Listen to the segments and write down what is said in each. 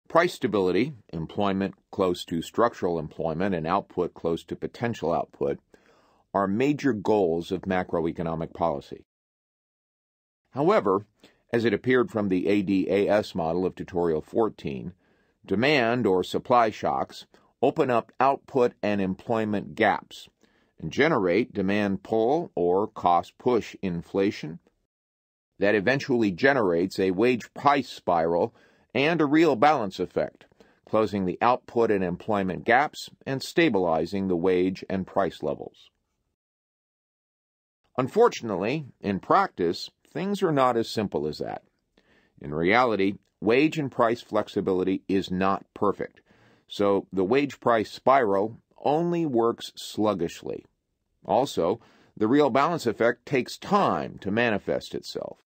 Price stability, employment close to structural employment and output close to potential output, are major goals of macroeconomic policy. However, as it appeared from the ADAS model of Tutorial 14, demand or supply shocks open up output and employment gaps and generate demand pull or cost push inflation that eventually generates a wage price spiral and a real balance effect, closing the output and employment gaps and stabilizing the wage and price levels. Unfortunately, in practice, things are not as simple as that. In reality, wage and price flexibility is not perfect, so the wage price spiral only works sluggishly. Also, the real balance effect takes time to manifest itself.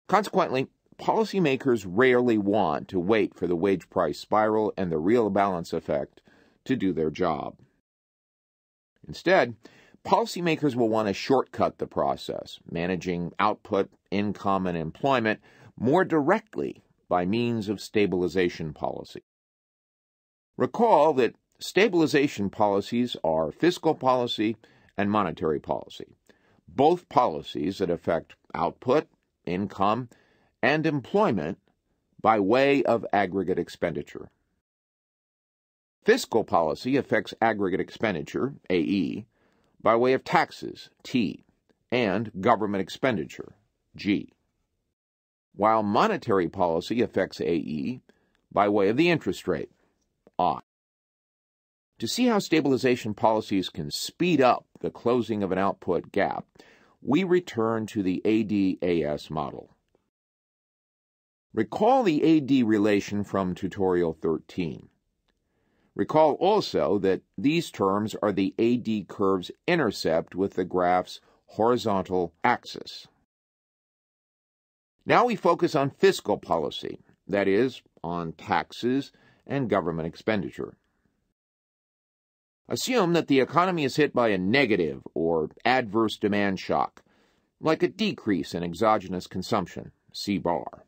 Consequently, policymakers rarely want to wait for the wage price spiral and the real balance effect to do their job. Instead, policymakers will want to shortcut the process, managing output, income, and employment more directly by means of stabilization policy. Recall that stabilization policies are fiscal policy and monetary policy, both policies that affect output, income, and employment by way of aggregate expenditure. Fiscal policy affects aggregate expenditure, AE, by way of taxes, T, and government expenditure, G, while monetary policy affects AE by way of the interest rate, I. To see how stabilization policies can speed up the closing of an output gap, we return to the ADAS model. Recall the AD relation from Tutorial 13. Recall also that these terms are the AD curve's intercept with the graph's horizontal axis. Now we focus on fiscal policy, that is, on taxes and government expenditure. Assume that the economy is hit by a negative or adverse demand shock, like a decrease in exogenous consumption, C bar.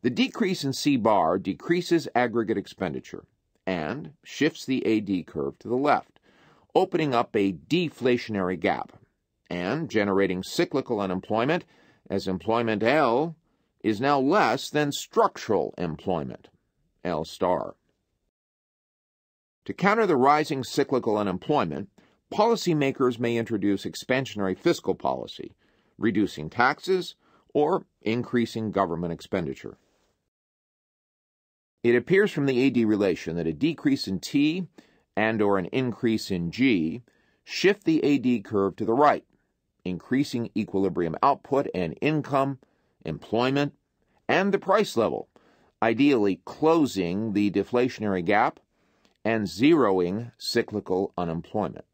The decrease in C bar decreases aggregate expenditure and shifts the AD curve to the left, opening up a deflationary gap and generating cyclical unemployment as employment L is now less than structural employment, L star. To counter the rising cyclical unemployment, policymakers may introduce expansionary fiscal policy, reducing taxes or increasing government expenditure. It appears from the AD relation that a decrease in T and/or an increase in G shift the AD curve to the right, increasing equilibrium output and income, employment, and the price level, ideally closing the deflationary gap and zeroing cyclical unemployment.